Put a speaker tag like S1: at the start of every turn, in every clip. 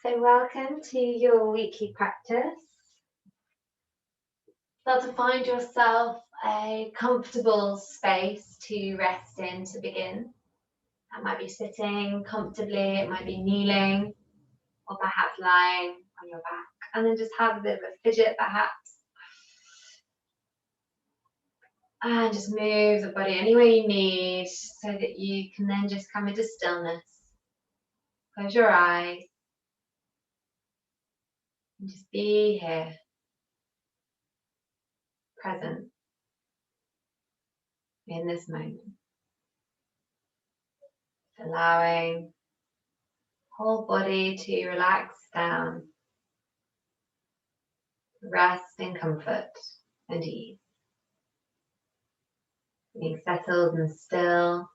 S1: So welcome to your weekly practice. Start to find yourself a comfortable space to rest in to begin. That might be sitting comfortably, it might be kneeling, or perhaps lying on your back. And then just have a bit of a fidget perhaps. And just move the body any way you need so that you can then just come into stillness. Close your eyes. And just be here, present in this moment. Allowing whole body to relax down, rest in comfort and ease. Being settled and still,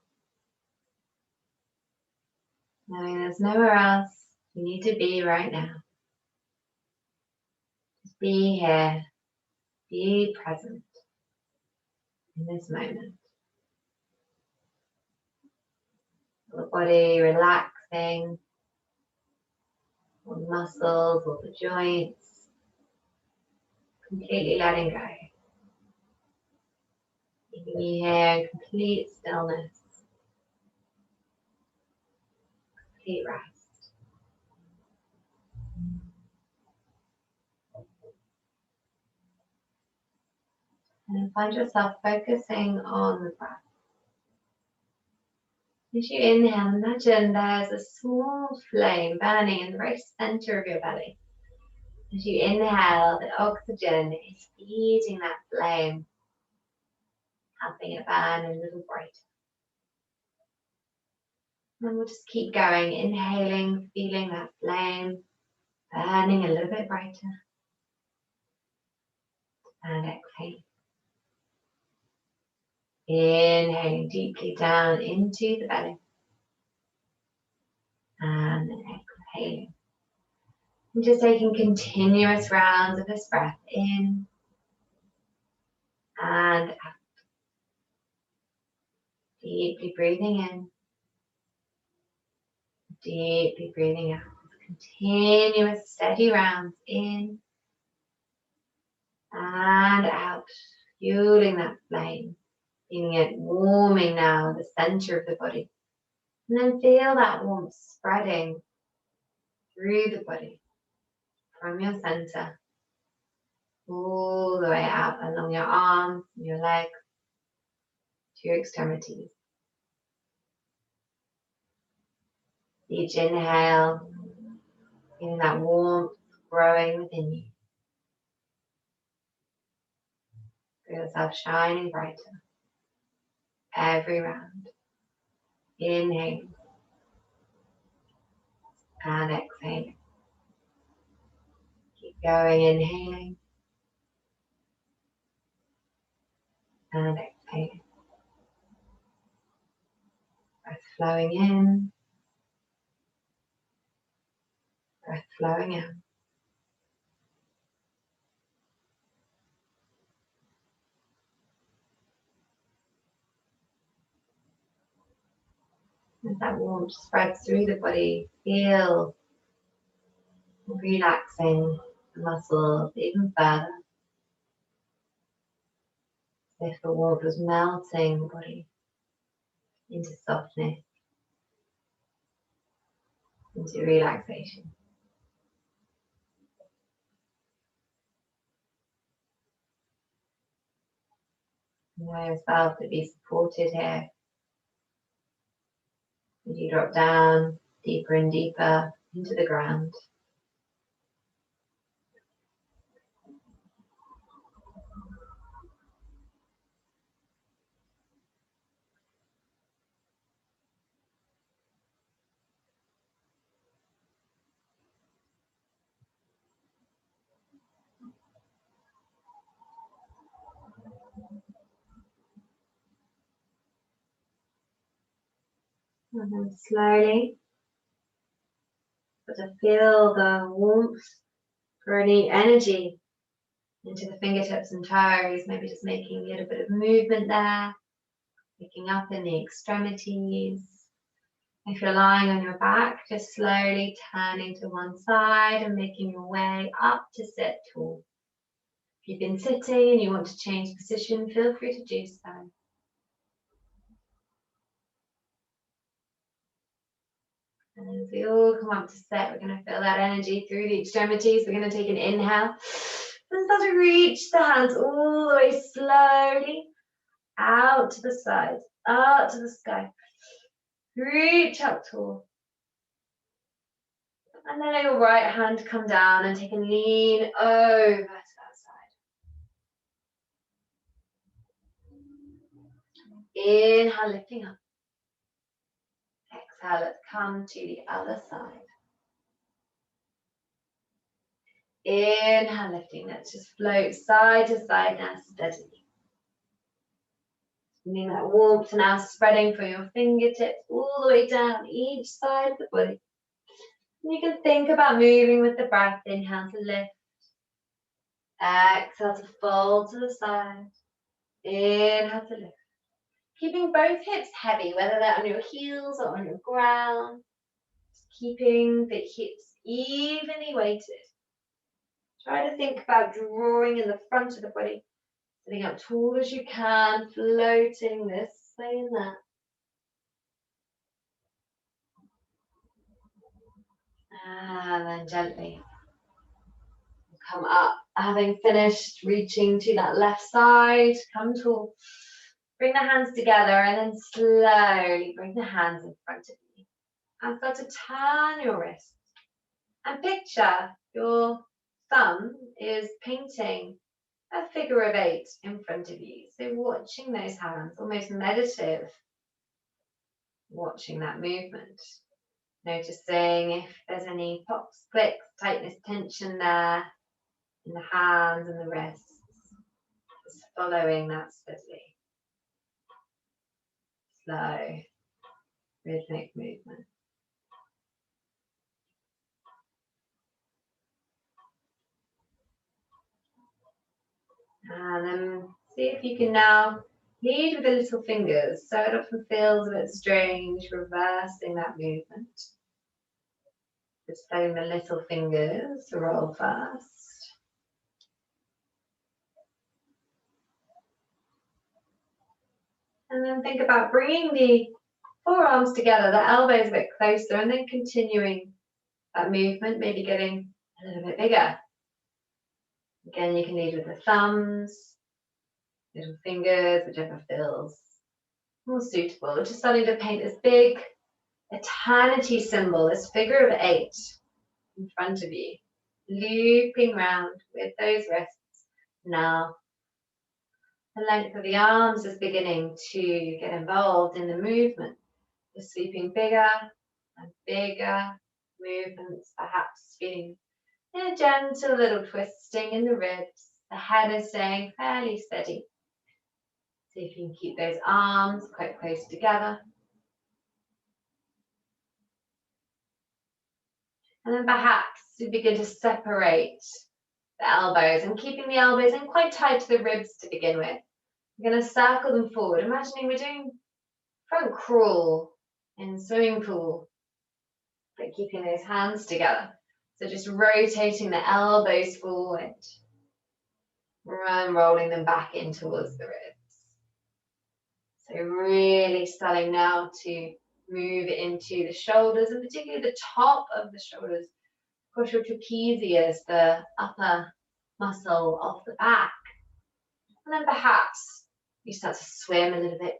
S1: knowing there's nowhere else you need to be right now. Just be here, be present in this moment. The body relaxing, all the muscles, all the joints, completely letting go. Keeping you here in complete stillness, complete rest. And find yourself focusing on the breath. As you inhale, imagine there's a small flame burning in the very center of your belly. As you inhale, the oxygen is feeding that flame, helping it burn a little brighter. And we'll just keep going, inhaling, feeling that flame burning a little bit brighter. And exhaling. Inhaling deeply down into the belly. And exhaling. And just taking continuous rounds of this breath in and out. Deeply breathing in. Deeply breathing out. Continuous steady rounds in and out. Fueling that flame. Feeling it warming now at the center of the body. And then feel that warmth spreading through the body. From your center. All the way out along your arms, your legs, to your extremities. Each inhale, feeling that warmth growing within you. Feel yourself shining brighter every round. Inhaling and exhaling. Keep going, inhaling and exhaling. Breath flowing in, breath flowing out. As that warmth spreads through the body, feel relaxing the muscles even further. As if the warmth was melting the body into softness, into relaxation. Allow yourself to be supported here. As you drop down deeper and deeper into the ground. And then slowly, but to feel the warmth, or any energy into the fingertips and toes, maybe just making a little bit of movement there, picking up in the extremities, If you're lying on your back, just slowly turning to one side and making your way up to sit tall. If you've been sitting and you want to change position, feel free to do so. And as we all come up to sit, we're going to feel that energy through the extremities. We're going to take an inhale and start to reach the hands all the way slowly out to the side, out to the sky. Reach up tall. And then let your right hand come down and take a lean over to that side. Inhale, lifting up. Exhale, let's come to the other side. Inhale, lifting. Let's just float side to side now steadily. Feeling that warmth now spreading from your fingertips all the way down each side of the body. And you can think about moving with the breath. Inhale to lift. Exhale to fold to the side. Inhale to lift. Keeping both hips heavy, whether they're on your heels or on your ground. Just keeping the hips evenly weighted. Try to think about drawing in the front of the body. Sitting up tall as you can, floating this way and that. And then gently come up, having finished reaching to that left side, come tall. Bring the hands together and then slowly bring the hands in front of you. And start to turn your wrists. And picture your thumb is painting a figure of 8 in front of you. So watching those hands, almost meditative, watching that movement. Noticing if there's any pops, clicks, tightness, tension there in the hands and the wrists. Just following that steadily. Slow, rhythmic movement. And then see if you can now lead with the little fingers. So it often feels a bit strange, reversing that movement. Just letting the little fingers roll first. And then think about bringing the forearms together, the elbows a bit closer, and then continuing that movement, maybe getting a little bit bigger. Again, you can lead with the thumbs, little fingers, whichever feels more suitable. We're just starting to paint this big eternity symbol, this figure of 8 in front of you, looping round with those wrists. Now, the length of the arms is beginning to get involved in the movement. You're sweeping bigger and bigger movements, perhaps feeling a gentle little twisting in the ribs. The head is staying fairly steady. See if you can keep those arms quite close together. And then perhaps you begin to separate the elbows and keeping the elbows in quite tight to the ribs to begin with. We're going to circle them forward, imagining we're doing front crawl in a swimming pool, but keeping those hands together. So just rotating the elbows forward and rolling them back in towards the ribs. So really starting now to move into the shoulders, and particularly the top of the shoulders. Of course, your trapezius, the upper muscle of the back. And then perhaps you start to swim a little bit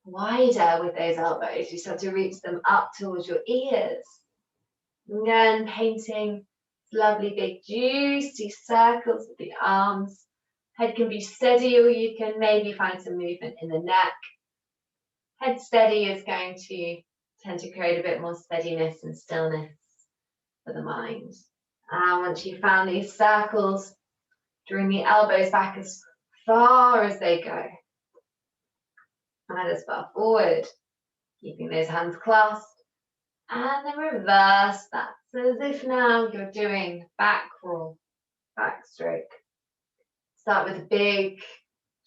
S1: wider with those elbows. You start to reach them up towards your ears. And then painting lovely big juicy circles with the arms. Head can be steady, or you can maybe find some movement in the neck. Head steady is going to tend to create a bit more steadiness and stillness for the mind. And once you've found these circles, drawing the elbows back as far as they go. And as far forward, keeping those hands clasped. And then reverse that. So as if now you're doing back crawl, backstroke. Start with big,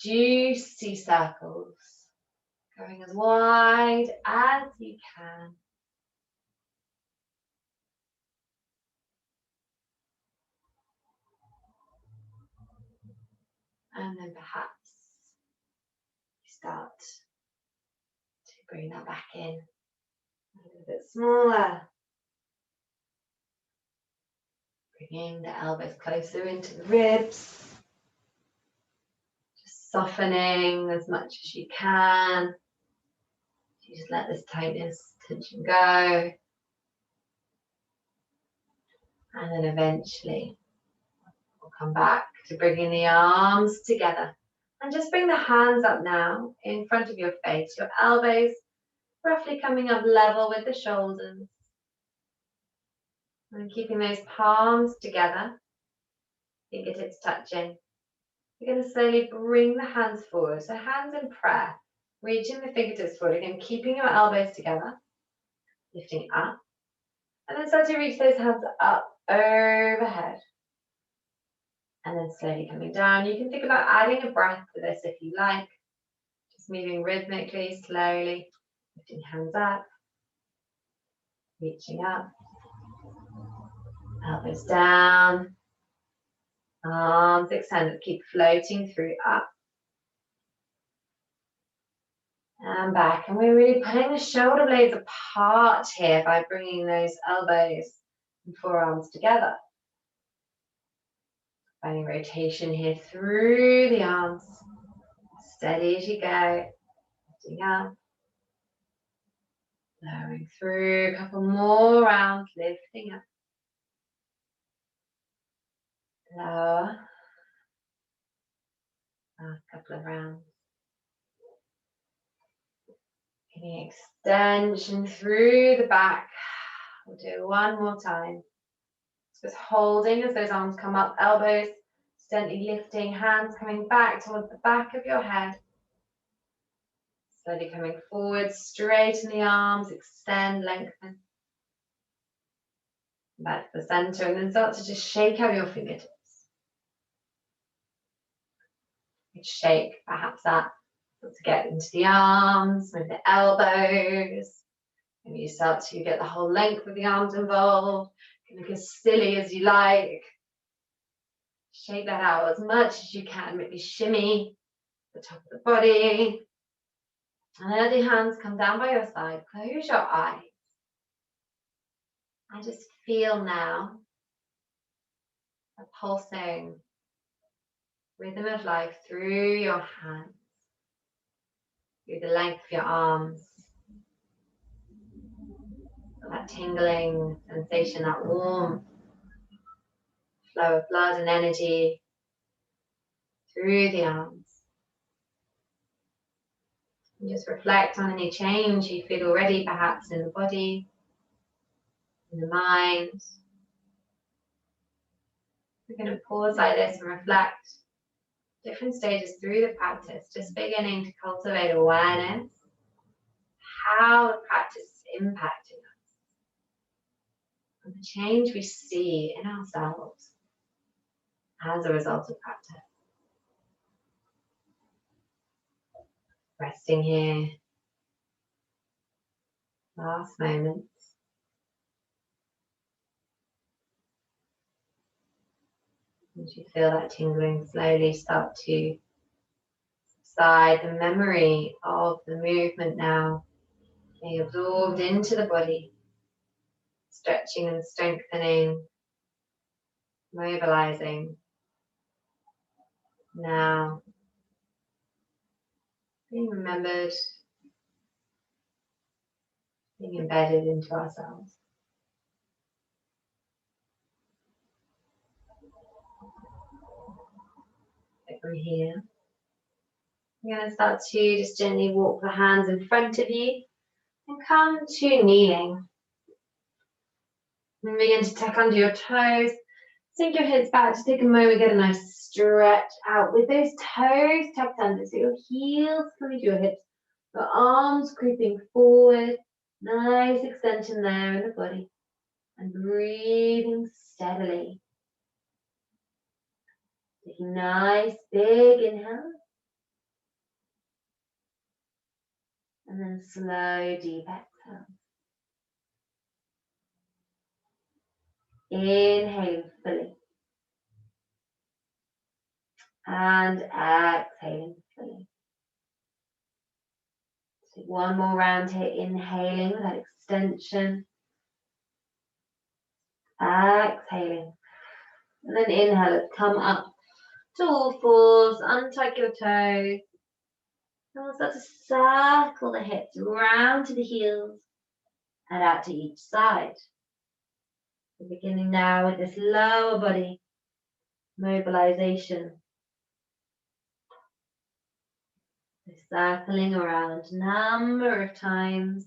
S1: juicy circles. Going as wide as you can. And then perhaps you start to bring that back in a little bit smaller. Bringing the elbows closer into the ribs. Just softening as much as you can. You just let this tightness, tension go. And then eventually we'll come back to bringing the arms together. And just bring the hands up now in front of your face. Your elbows roughly coming up level with the shoulders. And keeping those palms together, fingertips touching. You're going to slowly bring the hands forward. So hands in prayer, reaching the fingertips forward. Again, keeping your elbows together, lifting up. And then start to reach those hands up overhead. And then slowly coming down. You can think about adding a breath to this if you like. Just moving rhythmically, slowly, lifting hands up, reaching up, elbows down, arms extended, keep floating through up and back. And we're really pulling the shoulder blades apart here by bringing those elbows and forearms together. Finding rotation here through the arms. Steady as you go. Lifting up. Lowering through. A couple more rounds. Lifting up. Lower. Last couple of rounds. Getting extension through the back. We'll do one more time. Just holding as those arms come up, elbows gently lifting, hands coming back towards the back of your head. Slowly coming forward, straighten the arms, extend, lengthen. Back to the center, and then start to just shake out your fingertips. Shake, perhaps that to get into the arms, with the elbows. Maybe you start to get the whole length of the arms involved. You can look as silly as you like. Shake that out as much as you can. Maybe shimmy the top of the body. And let the hands come down by your side. Close your eyes. And just feel now a pulsing rhythm of life through your hands, through the length of your arms. That tingling sensation, that warm flow of blood and energy through the arms. And just reflect on any change you feel already, perhaps in the body, in the mind. We're going to pause like this and reflect different stages through the practice, just beginning to cultivate awareness, how the practice is impacting us, and the change we see in ourselves as a result of practice. Resting here, last moments. As you feel that tingling, slowly start to subside. The memory of the movement now being absorbed into the body, stretching and strengthening, mobilizing. Now, being remembered, being embedded into ourselves. So from here, you're going to start to just gently walk the hands in front of you and come to kneeling. And begin to tuck under your toes. Sink your hips back. Just take a moment, get a nice stretch out with those toes tucked under. So your heels coming to your hips, your arms creeping forward. Nice extension there in the body. And breathing steadily. Taking nice big inhale. And then slow, deep exhale. Inhaling fully. And exhaling fully. Take one more round here, inhaling with that extension. Exhaling. And then inhale it, come up to all fours, untuck your toes. And we'll start to circle the hips round to the heels and out to each side. We're beginning now with this lower body mobilization. So circling around a number of times.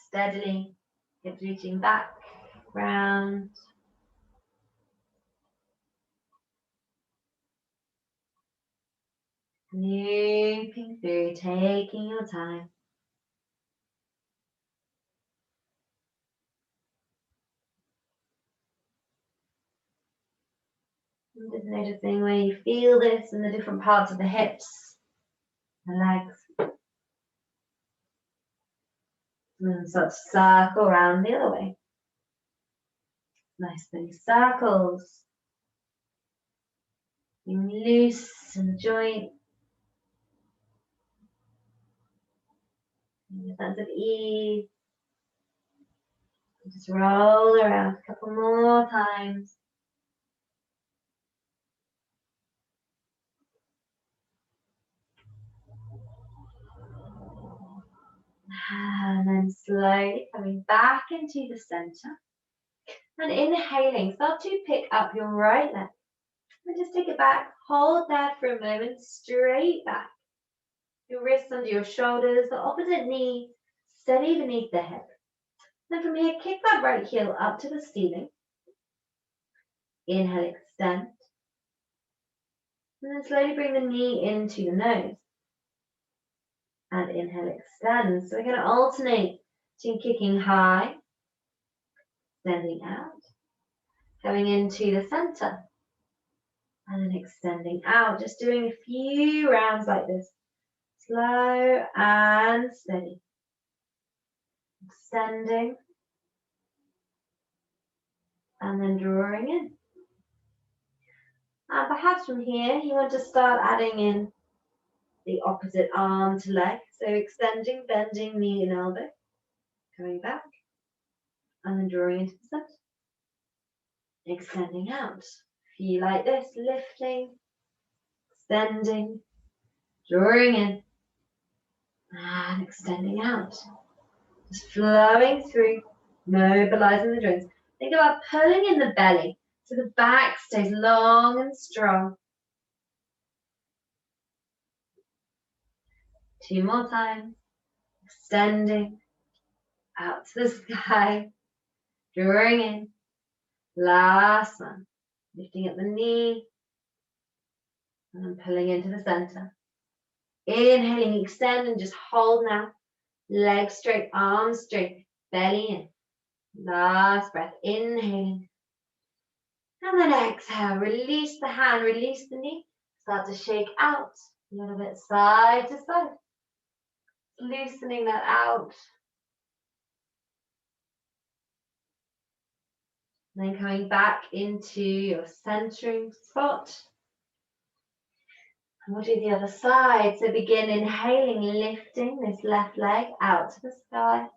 S1: Steadily, hips reaching back, round. Looping through, taking your time. And just noticing where you feel this in the different parts of the hips, the legs. And then start to circle around the other way. Nice big circles. Being loose in the joint. A sense of ease. Just roll around a couple more times. And then slowly coming back into the center. And inhaling, start to pick up your right leg. And just take it back. Hold there for a moment, straight back. Your wrists under your shoulders, the opposite knee steady beneath the hip. Then from here, kick that right heel up to the ceiling. Inhale, extend. And then slowly bring the knee into the nose. And inhale, extend. So we're going to alternate between kicking high, extending out, going into the center, and then extending out. Just doing a few rounds like this. Slow and steady. Extending. And then drawing in. And perhaps from here, you want to start adding in the opposite arm to leg. So extending, bending knee and elbow. Coming back. And then drawing into the center. Extending out. Feel like this, lifting, extending, drawing in, and extending out. Just flowing through, mobilizing the joints. Think about pulling in the belly so the back stays long and strong. 2 more times. Extending out to the sky, drawing in. Last one. Lifting up the knee and then pulling into the center. Inhaling, extend and just hold now. Legs straight, arms straight, belly in. Last breath, inhaling. And then exhale, release the hand, release the knee. Start to shake out a little bit side to side. Loosening that out. Then coming back into your centering spot. And we'll do the other side. So begin inhaling, lifting this left leg out to the sky.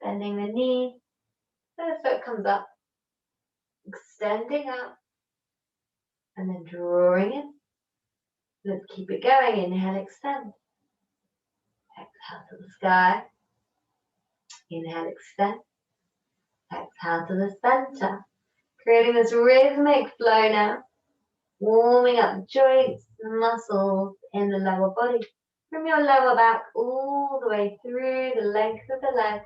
S1: Bending the knee. So the foot comes up. Extending out. And then drawing in. Let's keep it going. Inhale, extend. Exhale to the sky. Inhale, extend. Exhale to the center. Creating this rhythmic flow now. Warming up the joints, the muscles in the lower body. From your lower back all the way through the length of the leg.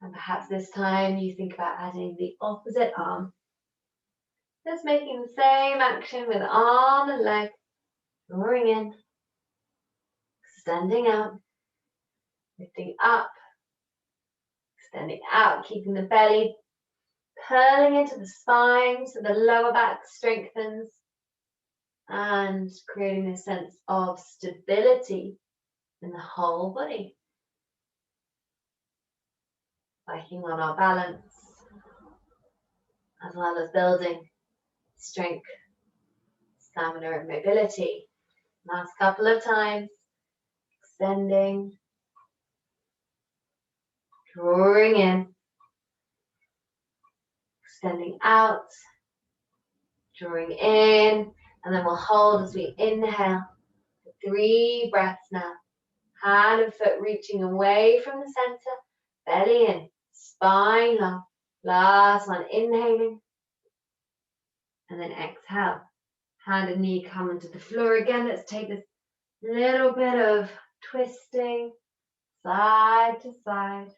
S1: And perhaps this time you think about adding the opposite arm. Just making the same action with arm and leg. Drawing in. Extending out. Lifting up. Extending out. Keeping the belly pulling into the spine so the lower back strengthens. and creating a sense of stability in the whole body. Working on our balance, as well as building strength, stamina, and mobility. Last couple of times, extending, drawing in, extending out, drawing in, and then we'll hold as we inhale. 3 breaths now. Hand and foot reaching away from the center, belly in, spine long. Last one, inhaling, and then exhale. Hand and knee coming to the floor again. Let's take this little bit of twisting side to side.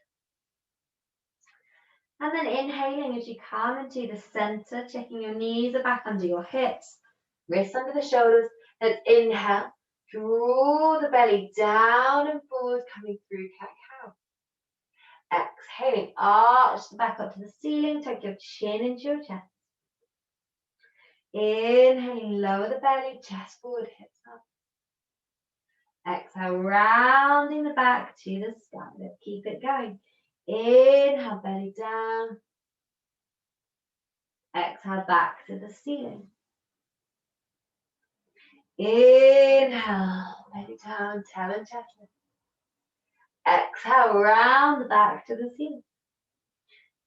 S1: And then inhaling as you come into the center, checking your knees are back under your hips, wrists under the shoulders. Let's inhale, draw the belly down and forward, coming through cat-cow. Exhaling, arch the back up to the ceiling, take your chin into your chest. Inhaling, lower the belly, chest forward, hips up. Exhale, rounding the back to the sky. Let's keep it going. Inhale, belly down. Exhale, back to the ceiling. Inhale, belly down, tail and chest. Exhale, round the back to the ceiling.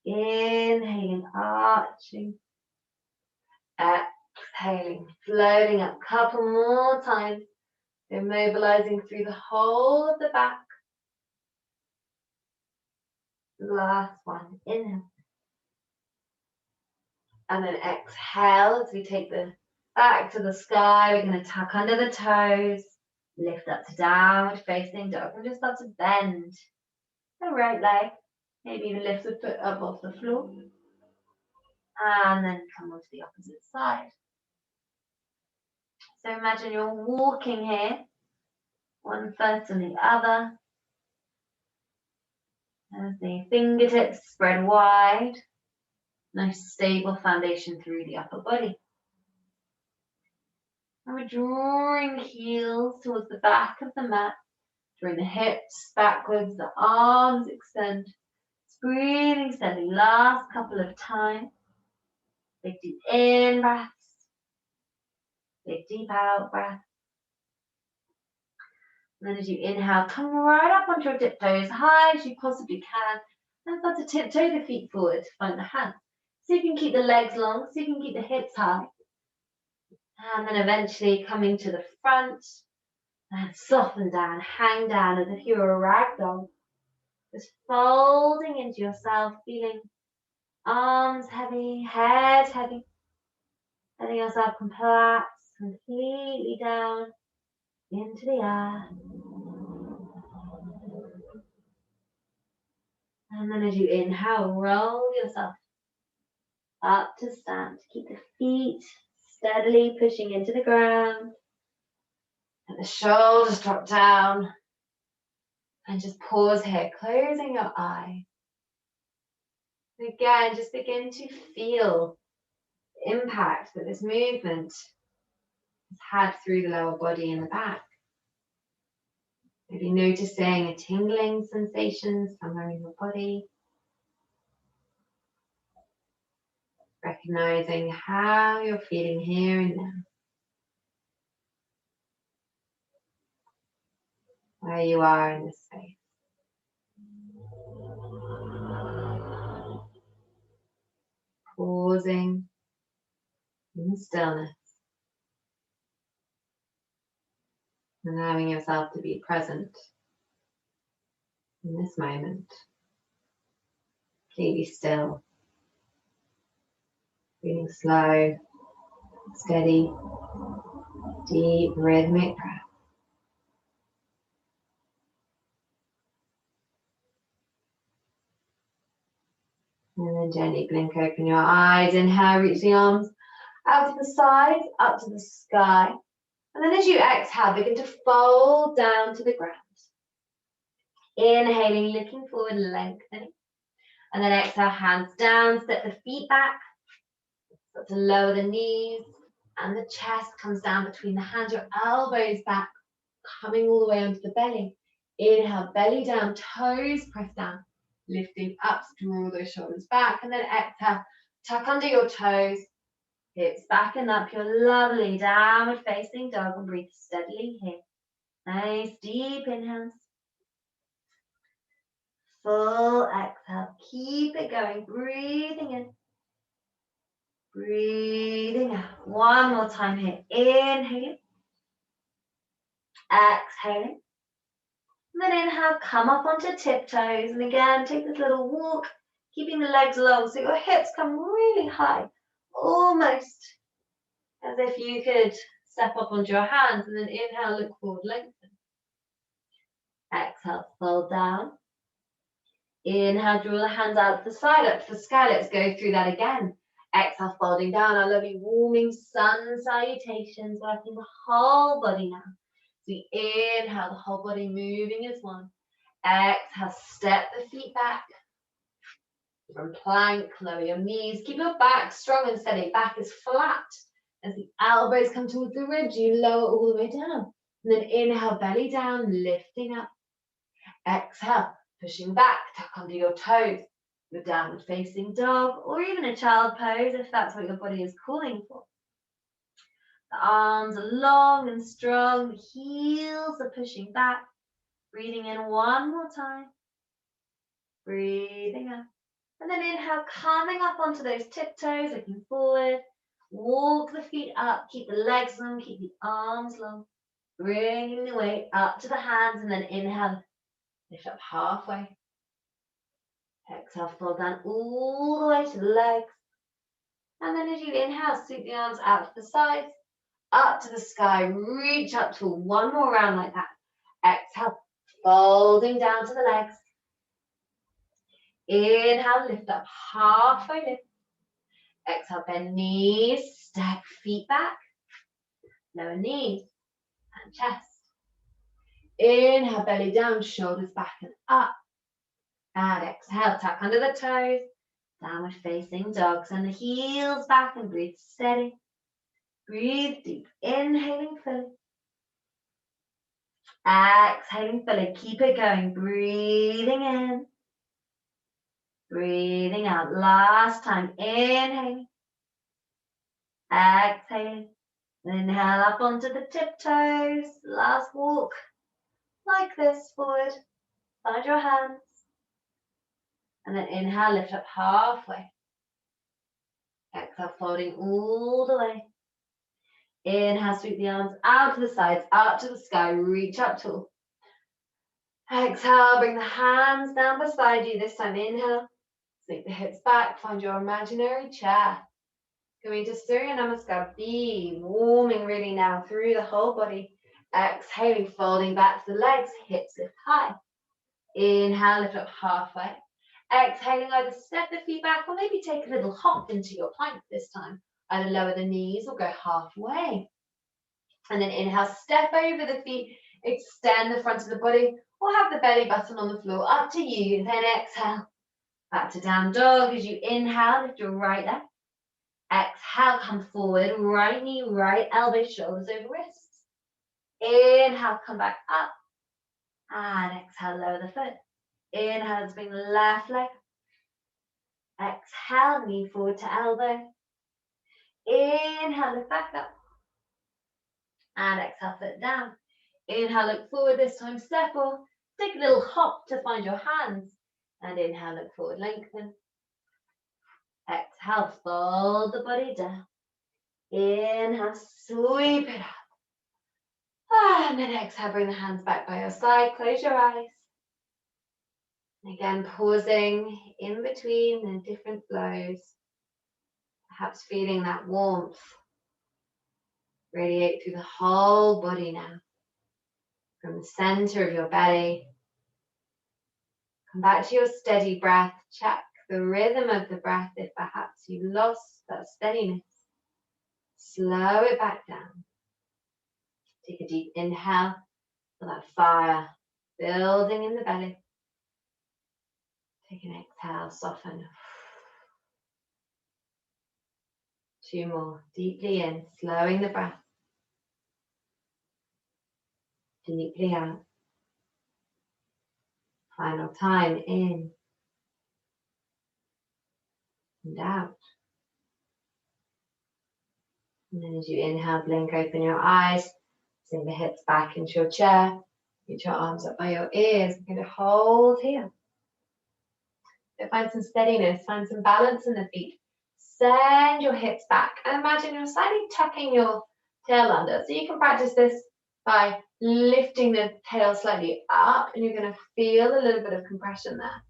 S1: Inhaling, arching. Exhaling, floating up a couple more times. Immobilizing through the whole of the back. Last one, inhale. And then exhale as we take the back to the sky. We're going to tuck under the toes. Lift up to downward facing dog and just start to bend the right leg. Maybe even lift the foot up off the floor. And then come on to the opposite side. So imagine you're walking here, one foot and the other. As the fingertips spread wide. Nice stable foundation through the upper body. And we're drawing the heels towards the back of the mat. Drawing the hips backwards, the arms extend. Breathing steadily, last couple of times. Big deep in breaths. Big deep out breath. And then as you inhale, come right up onto your tiptoes, high as you possibly can. And start to tiptoe the feet forward to find the hands. So you can keep the legs long, so you can keep the hips high. And then eventually coming to the front. And soften down, hang down as if you were a rag doll. Just folding into yourself, feeling arms heavy, head heavy. Letting yourself collapse completely down into the air. And then as you inhale, roll yourself up to stand. Keep the feet steadily pushing into the ground. And the shoulders drop down. And just pause here, closing your eyes. And again, just begin to feel the impact that this movement has had through the lower body and the back. Maybe noticing a tingling sensation somewhere in your body. Recognizing how you're feeling here and now. Where you are in this space. Pausing in the stillness. Allowing yourself to be present in this moment. Completely still. Breathing slow, steady, deep, rhythmic breath. And then gently blink open your eyes. Inhale, reach the arms out to the sides, up to the sky. And then as you exhale, begin to fold down to the ground. Inhaling, looking forward, lengthening. And then exhale, hands down, step the feet back. Start to lower the knees. And the chest comes down between the hands, your elbows back, coming all the way onto the belly. Inhale, belly down, toes press down, lifting up, draw those shoulders back, and then exhale, tuck under your toes, hips back and up, your lovely downward facing dog, and breathe steadily here. Nice deep inhales. Full exhale, keep it going, breathing in, breathing out. One more time here, inhaling, exhaling. And then inhale, come up onto tiptoes. And again, take this little walk, keeping the legs long so your hips come really high. Almost as if you could step up onto your hands. And then inhale, look forward, lengthen. Exhale, fold down. Inhale, draw the hands out to the side, up to the sky. Let's go through that again. Exhale, folding down, our lovely warming sun salutations, working the whole body now. So we inhale, the whole body moving as one. Exhale, step the feet back. From plank, lower your knees. Keep your back strong and steady. Back is flat. As the elbows come towards the ribs, you lower all the way down. And then inhale, belly down, lifting up. Exhale, pushing back, tuck under your toes. Your downward facing dog, or even a child pose if that's what your body is calling for. The arms are long and strong, the heels are pushing back. Breathing in one more time. Breathing out. And then inhale, coming up onto those tiptoes, looking forward. Walk the feet up, keep the legs long, keep the arms long. Bringing the weight up to the hands, and then inhale, lift up halfway. Exhale, fold down all the way to the legs. And then as you inhale, sweep the arms out to the sides, up to the sky, reach up to one more round like that. Exhale, folding down to the legs. Inhale, lift up halfway lift. Exhale, bend knees, step feet back. Lower knees and chest. Inhale, belly down, shoulders back and up. And exhale, tuck under the toes. Downward facing dog. Send the heels back and breathe steady. Breathe deep. Inhaling fully. Exhaling fully. Keep it going. Breathing in. Breathing out. Last time. Inhaling. Exhaling. Inhale up onto the tiptoes. Last walk. Like this. Forward. Find your hands. And then inhale, lift up halfway. Exhale, folding all the way. Inhale, sweep the arms out to the sides, up to the sky, reach up tall. Exhale, bring the hands down beside you. This time, inhale, sweep the hips back, find your imaginary chair. Going to Surya Namaskar B, warming really now through the whole body. Exhaling, folding back to the legs, hips lift high. Inhale, lift up halfway. Exhaling, either step the feet back or maybe take a little hop into your plank this time. Either lower the knees or go halfway. And then inhale, step over the feet, extend the front of the body, or have the belly button on the floor, up to you. And then exhale, back to down dog. As you inhale, lift your right leg. Exhale, come forward, right knee, right elbow, shoulders over wrists. Inhale, come back up. And exhale, lower the foot. Inhale, let's bring the left leg. Exhale, knee forward to elbow. Inhale, lift back up. And exhale, foot down. Inhale, look forward this time, step or take a little hop to find your hands. And inhale, look forward, lengthen. Exhale, fold the body down. Inhale, sweep it up. And then exhale, bring the hands back by your side, close your eyes. Again, pausing in between the different flows. Perhaps feeling that warmth radiate through the whole body now. From the center of your belly. Come back to your steady breath. Check the rhythm of the breath if perhaps you lost that steadiness. Slow it back down. Take a deep inhale for that fire building in the belly. Take an exhale, soften. 2 more. Deeply in, slowing the breath. Deeply out. Final time, in and out. And then as you inhale, blink open your eyes. Sink the hips back into your chair. Reach your arms up by your ears. We're going to hold here. So find some steadiness, find some balance in the feet. Send your hips back. And imagine you're slightly tucking your tail under. So you can practice this by lifting the tail slightly up, and you're going to feel a little bit of compression there.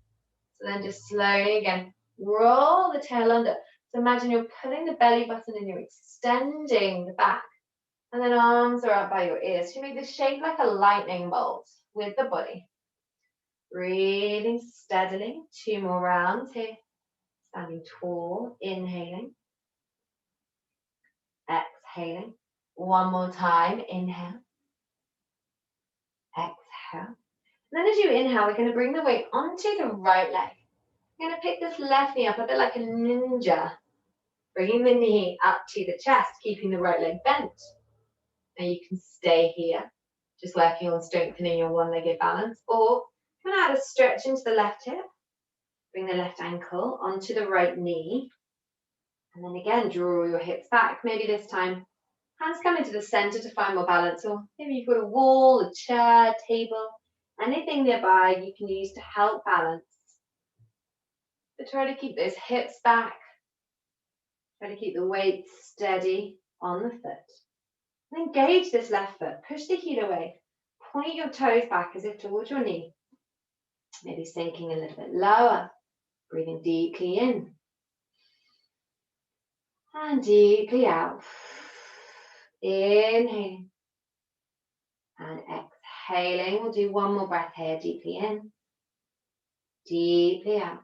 S1: So then just slowly again, roll the tail under. So imagine you're pulling the belly button and you're extending the back. And then arms are up by your ears. So you make this shape like a lightning bolt with the body. Breathing steadily. 2 more rounds here. Standing tall, inhaling. Exhaling. 1 more time, inhale. Exhale. And then as you inhale, we're going to bring the weight onto the right leg. We're going to pick this left knee up a bit like a ninja. Bringing the knee up to the chest, keeping the right leg bent. Now you can stay here, just working on strengthening your one-legged balance, or you can add a stretch into the left hip. Bring the left ankle onto the right knee. And then again, draw your hips back. Maybe this time, hands come into the center to find more balance. Or maybe you've got a wall, a chair, table, anything nearby you can use to help balance. But try to keep those hips back. Try to keep the weight steady on the foot. And engage this left foot. Push the heel away. Point your toes back as if towards your knee. Maybe sinking a little bit lower. Breathing deeply in. And deeply out. Inhaling. And exhaling. We'll do 1 more breath here. Deeply in. Deeply out.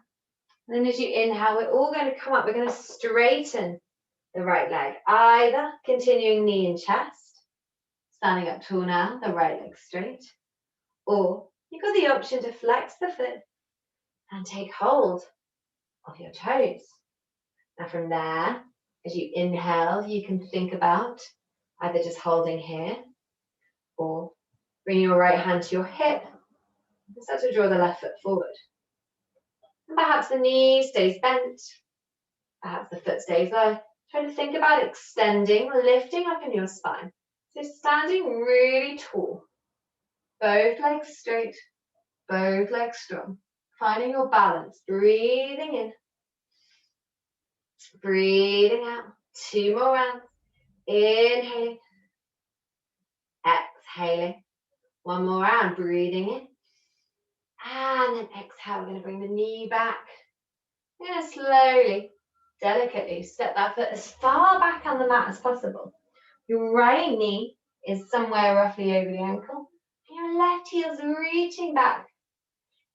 S1: And then as you inhale, we're all going to come up. We're going to straighten the right leg. Either continuing knee and chest. Standing up tall now. The right leg straight. Or you've got the option to flex the foot and take hold of your toes. Now from there, as you inhale, you can think about either just holding here or bring your right hand to your hip and start to draw the left foot forward. And perhaps the knee stays bent, perhaps the foot stays low. Try to think about extending, lifting up in your spine. So standing really tall, both legs straight, both legs strong. Finding your balance, breathing in, breathing out. 2 more rounds. Inhaling, exhaling. 1 more round, breathing in. And then exhale, we're going to bring the knee back. We're going to slowly, delicately step that foot as far back on the mat as possible. Your right knee is somewhere roughly over the ankle. And your left heel is reaching back.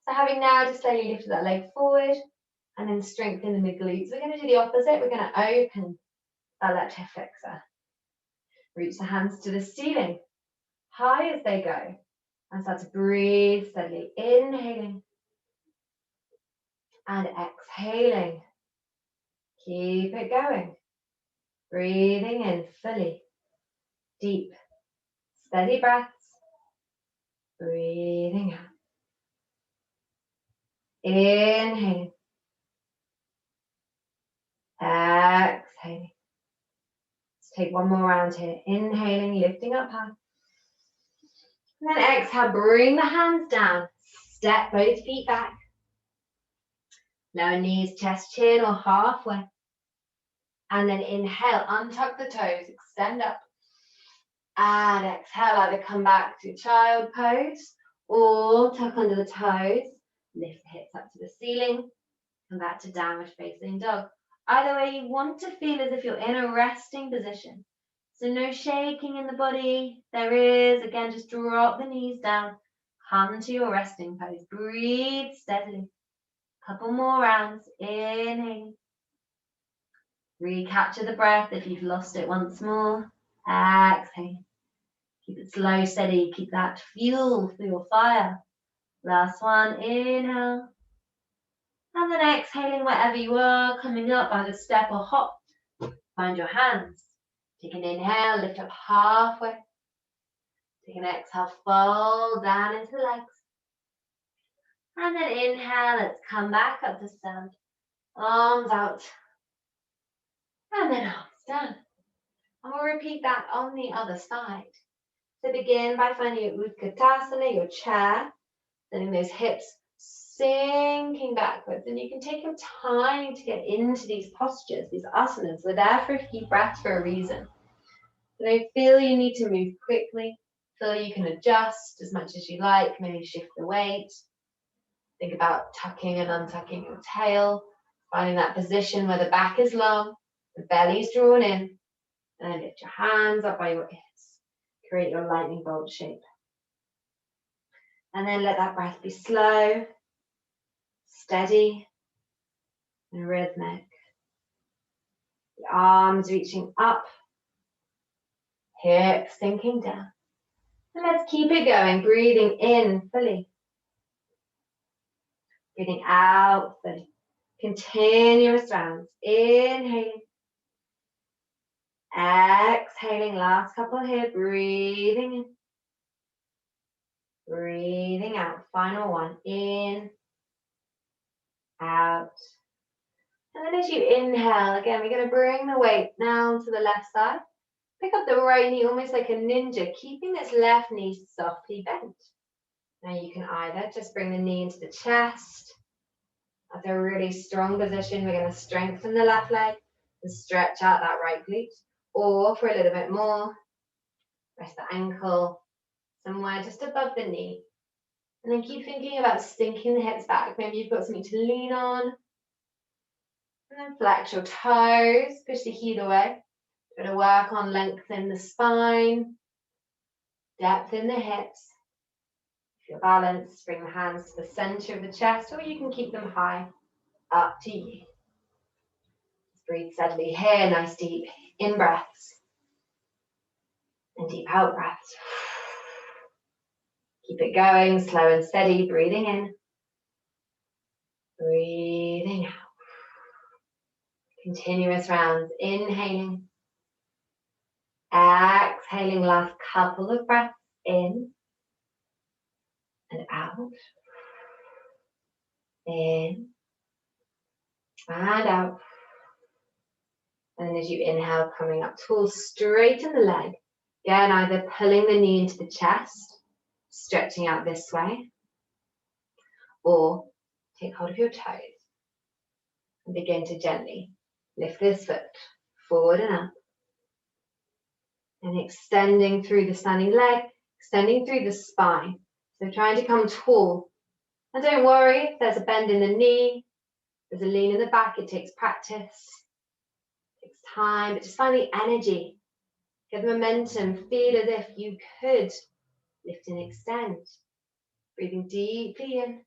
S1: So having now just slowly lifted that leg forward and then strengthen the mid glutes. We're going to do the opposite. We're going to open that left hip flexor. Reach the hands to the ceiling, high as they go. And start to breathe steadily. Inhaling. And exhaling. Keep it going. Breathing in fully. Deep, steady breaths. Breathing out. Inhaling. Exhaling. Let's take 1 more round here. Inhaling, lifting up high. And then exhale, bring the hands down. Step both feet back. Lower knees, chest, chin, or halfway. And then inhale, untuck the toes, extend up. And exhale, either come back to child pose or tuck under the toes. Lift the hips up to the ceiling. Come back to downward facing dog. Either way, you want to feel as if you're in a resting position. So no shaking in the body. There is, again, just drop the knees down. Come to your resting pose. Breathe steadily. Couple more rounds. Inhale. Recapture the breath if you've lost it once more. Exhale. Keep it slow, steady. Keep that fuel for your fire. Last one. Inhale. And then exhaling wherever you are, coming up, either step or hop. Find your hands. Take an inhale, lift up halfway. Take an exhale, fold down into the legs. And then inhale, let's come back up to stand. Arms out. And then arms down. And we'll repeat that on the other side. So begin by finding your Utkatasana, your chair. Letting those hips sinking backwards. And you can take your time to get into these postures, these asanas. We're there for a few breaths for a reason. So don't feel you need to move quickly. Feel you can adjust as much as you like. Maybe shift the weight. Think about tucking and untucking your tail. Finding that position where the back is long, the belly's drawn in. And then lift your hands up by your ears. Create your lightning bolt shape. And then let that breath be slow, steady, and rhythmic. The arms reaching up, hips sinking down. And let's keep it going, breathing in fully. Breathing out fully. Continuous rounds. Inhaling. Exhaling, last couple here, breathing in. Breathing out, final one, in, out. And then as you inhale, again, we're going to bring the weight now to the left side. Pick up the right knee almost like a ninja, keeping this left knee softly bent. Now you can either just bring the knee into the chest. That's a really strong position. We're going to strengthen the left leg and stretch out that right glute. Or for a little bit more, rest the ankle somewhere just above the knee. And then keep thinking about sinking the hips back. Maybe you've got something to lean on. And then flex your toes, push the heel away. Going to work on lengthening the spine, depth in the hips. If you're balanced, bring the hands to the center of the chest, or you can keep them high, up to you. Just breathe steadily here, nice deep in breaths. And deep out breaths. Keep it going, slow and steady, breathing in. Breathing out. Continuous rounds, inhaling. Exhaling, last couple of breaths in and out. In and out. And as you inhale, coming up tall, straighten the leg. Again, either pulling the knee into the chest, stretching out this way, or take hold of your toes and begin to gently lift this foot forward and up. And extending through the standing leg, extending through the spine. So trying to come tall. And don't worry if there's a bend in the knee, there's a lean in the back, it takes practice, it takes time, but just find the energy. Get the momentum, feel as if you could lift and extend. Breathing deeply in,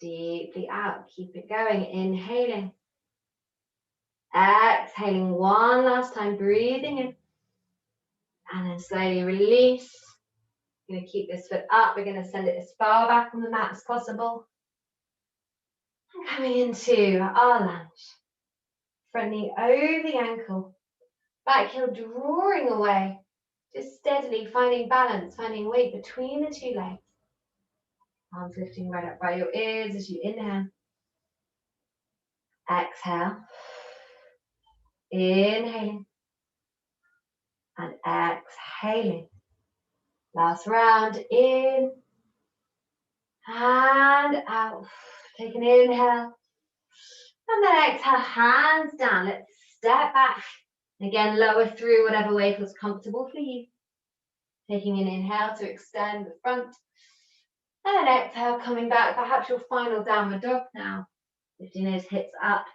S1: deeply out. Keep it going, inhaling. Exhaling one last time, breathing in. And then slowly release. We're going to keep this foot up. We're going to send it as far back on the mat as possible. And coming into our lunge. Front knee over the ankle. Back heel drawing away. Just steadily finding balance, finding weight between the two legs. Arms lifting right up by your ears as you inhale. Exhale. Inhaling. And exhaling. Last round, in and out. Take an inhale. And then exhale, hands down. Let's step back. Again, lower through whatever way feels comfortable for you. Taking an inhale to extend the front. And then exhale, coming back. Perhaps your final downward dog now. Lifting those hips up.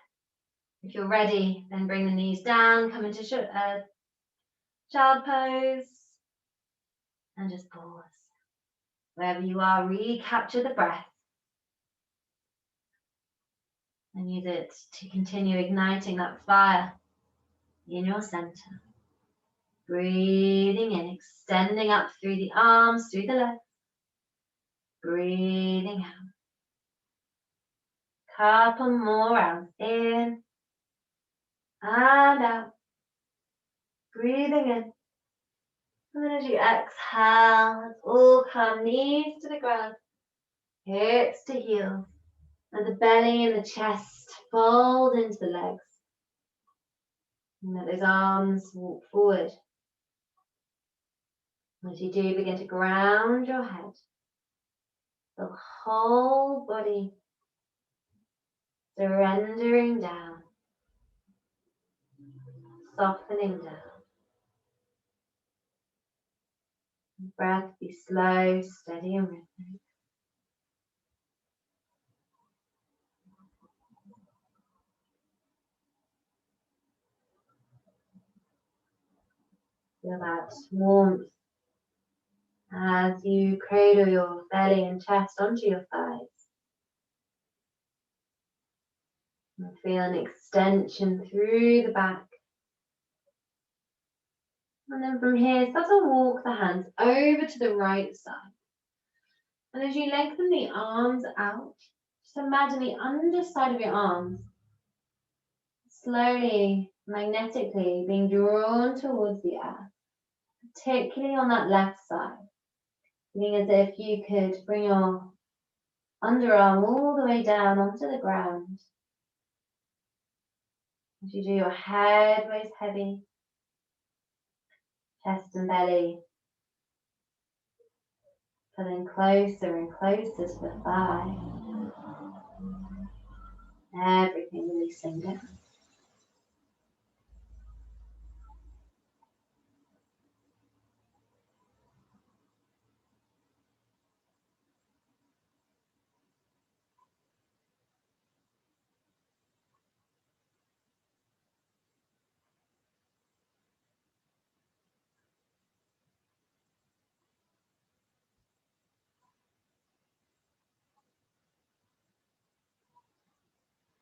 S1: If you're ready, then bring the knees down. Come into child pose. And just pause. Wherever you are, recapture the breath. And use it to continue igniting that fire in your center. Breathing in, extending up through the arms, through the legs. Breathing out. Couple more rounds in and out. Breathing in. And then as you exhale, let's all come knees to the ground, hips to heels, and the belly and the chest fold into the legs. And let those arms walk forward. As you do, begin to ground your head. The whole body surrendering down, softening down. Breath be slow, steady and rhythmic. Feel that warmth as you cradle your belly and chest onto your thighs. And feel an extension through the back. And then from here, start to walk the hands over to the right side. And as you lengthen the arms out, just imagine the underside of your arms slowly, magnetically being drawn towards the earth, particularly on that left side. Feeling as if you could bring your underarm all the way down onto the ground. As you do, your head weighs heavy, chest and belly pulling closer and closer to the thigh. Everything releasing down.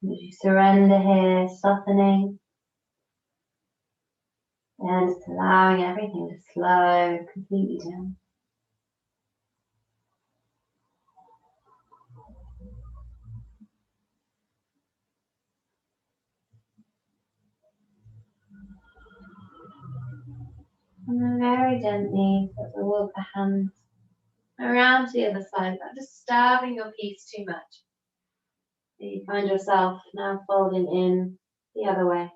S1: As you surrender here, softening, and just allowing everything to slow completely down. And then very gently, sort of walk the hands around to the other side, not disturbing your peace too much. So you find yourself now folding in the other way.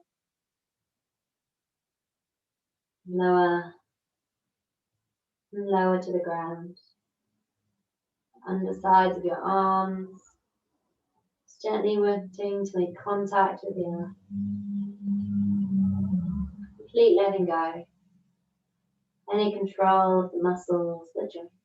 S1: Lower and lower to the ground. Undersides of your arms. Just gently wanting to make contact with the earth. Complete letting go. Any control of the muscles, the joints.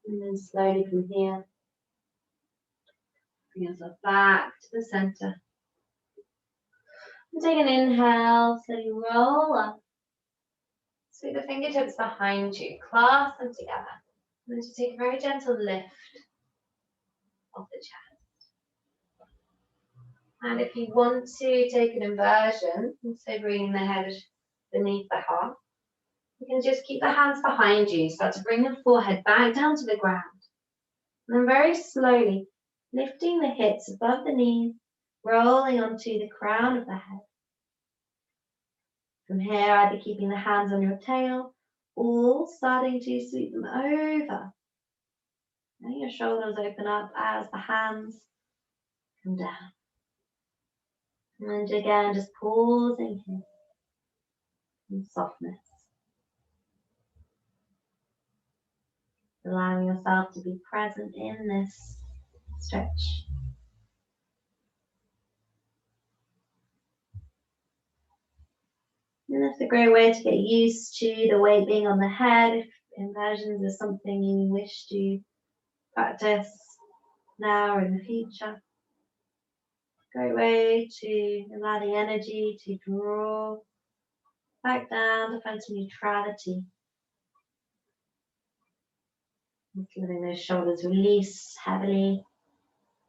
S1: And then slowly from here, bring yourself back to the center. And take an inhale, slowly roll up. Sweep the fingertips behind you, clasp them together. And then just take a very gentle lift of the chest. And if you want to take an inversion, so bringing the head beneath the heart, you can just keep the hands behind you. Start to bring the forehead back down to the ground. And then very slowly, lifting the hips above the knees, rolling onto the crown of the head. From here, either keeping the hands on your tail or starting to sweep them over. And your shoulders open up as the hands come down. And again, just pausing here in softness. Allowing yourself to be present in this stretch.
S2: And that's a great way to get used to the weight being on the head. If inversions is something you wish to practice now or in the future. Great way to allow the energy to draw back down to find some neutrality. Letting those shoulders release heavily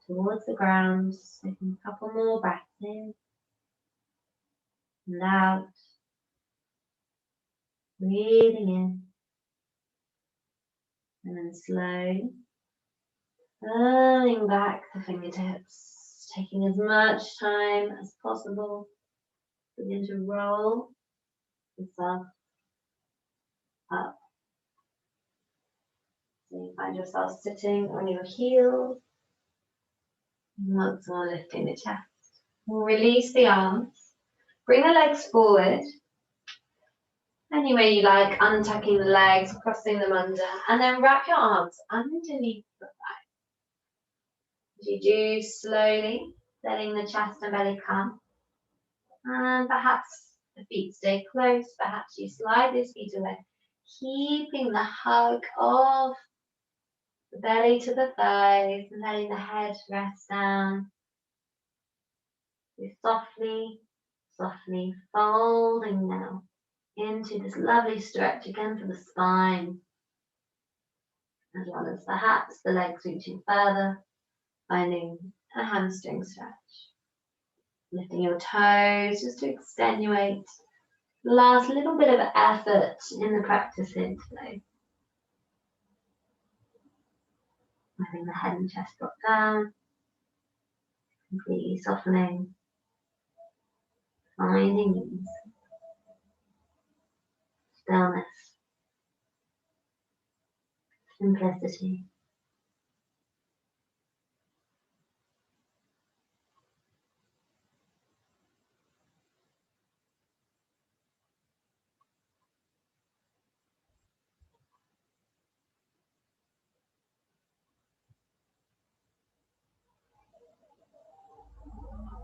S2: towards the ground. Taking a couple more breaths in and out. Breathing in. And then slowly pulling back the fingertips. Taking as much time as possible. Begin to roll yourself up. So you find yourself sitting on your heels. Once more lifting the chest. Release the arms. Bring the legs forward. Any way you like, untucking the legs, crossing them under, and then wrap your arms underneath the thighs. As you do, slowly letting the chest and belly come. And perhaps the feet stay close, perhaps you slide these feet away, keeping the hug of the belly to the thighs and letting the head rest down. So softly folding now into this lovely stretch again for the spine, as well as perhaps the legs reaching further, finding a hamstring stretch. Lifting your toes just to extenuate. Last little bit of effort in the practice here today. Letting the head and chest drop down, completely softening, finding ease, stillness, simplicity.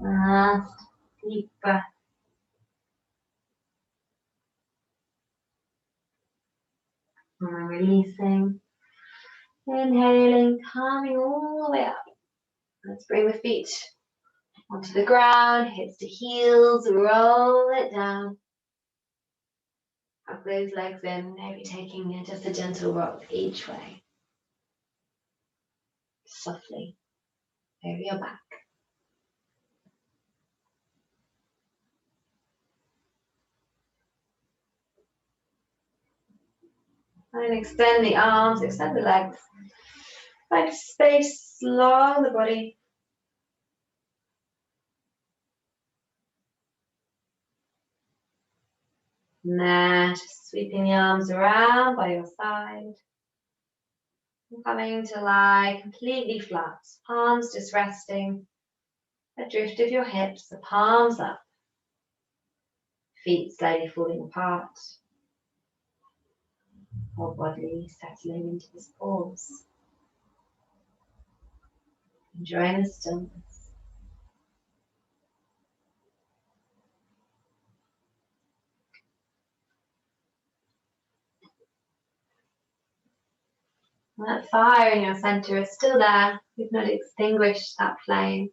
S2: Last deep breath. And releasing. Inhaling, coming all the way up. Let's bring the feet onto the ground, hips to heels, roll it down. Hug those legs in, maybe taking just a gentle rock each way. Softly over your back. And extend the arms, extend the legs. Find space along the body. And then just sweeping the arms around by your side. And coming to lie completely flat. Palms just resting. A drift of your hips, the palms up. Feet slightly falling apart. Whole body settling into this pause. Enjoying the stillness. That fire in your center is still there. You've not extinguished that flame.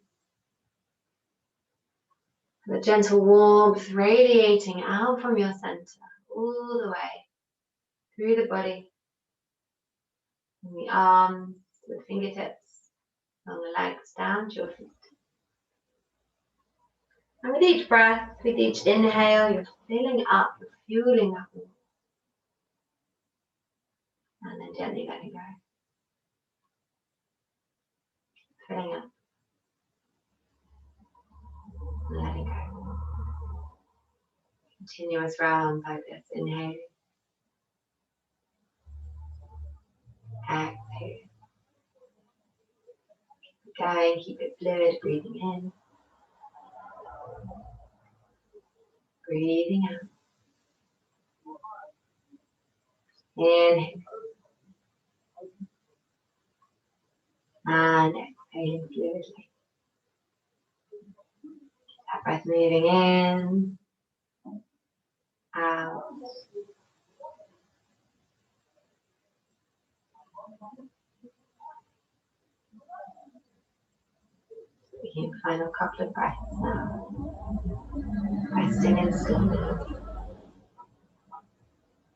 S2: The gentle warmth radiating out from your center, all the way through the body, from the arms, to the fingertips, along the legs, down to your feet. And with each breath, with each inhale, you're filling up, you're fueling that warmth. And then gently letting go. Filling up. And letting go. Continuous rounds like this. Inhale. Exhale. Keep going, keep it fluid, breathing in. Breathing out. Inhale. And exhaling fluidly. That breath moving in
S1: out. Taking a final couple of breaths now. Resting in stillness.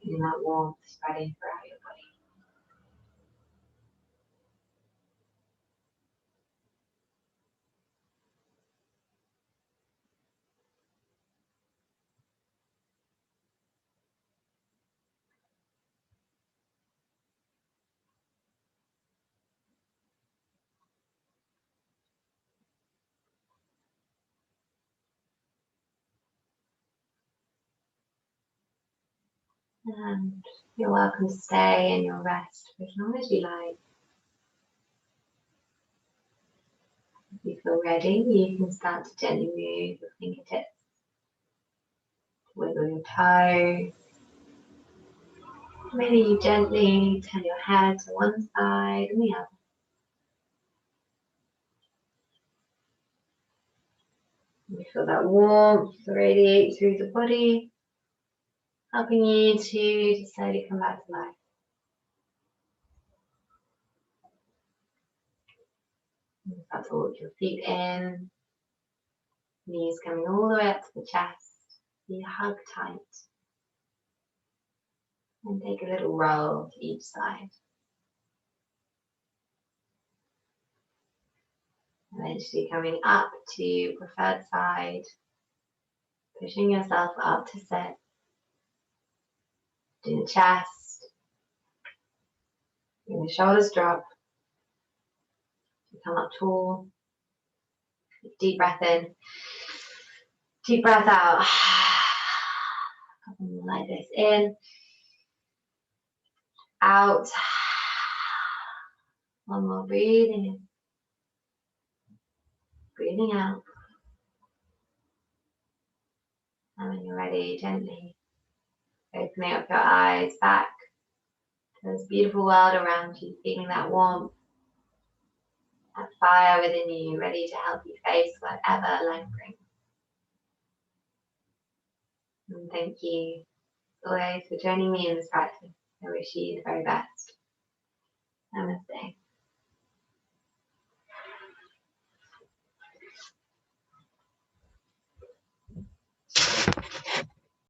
S1: Feeling that warmth spreading throughout your body. And you're welcome to stay in your rest for as long as you like. If you feel ready, you can start to gently move your fingertips, wiggle your toes. Maybe you gently turn your head to one side and the other. You feel that warmth radiate through the body, helping you to slowly come back to life. You start to walk your feet in, knees coming all the way up to the chest. You hug tight and take a little roll to each side. Eventually coming up to preferred side, pushing yourself up to sit. Do the chest, bring the shoulders drop. You come up tall. Deep breath in, deep breath out. A couple more like this. In, out. One more, breathing in, breathing out. And when you're ready, gently opening up your eyes back to this beautiful world around you, feeling that warmth, that fire within you, ready to help you face whatever life brings. And thank you always for joining me in this practice. I wish you the very best. Namaste.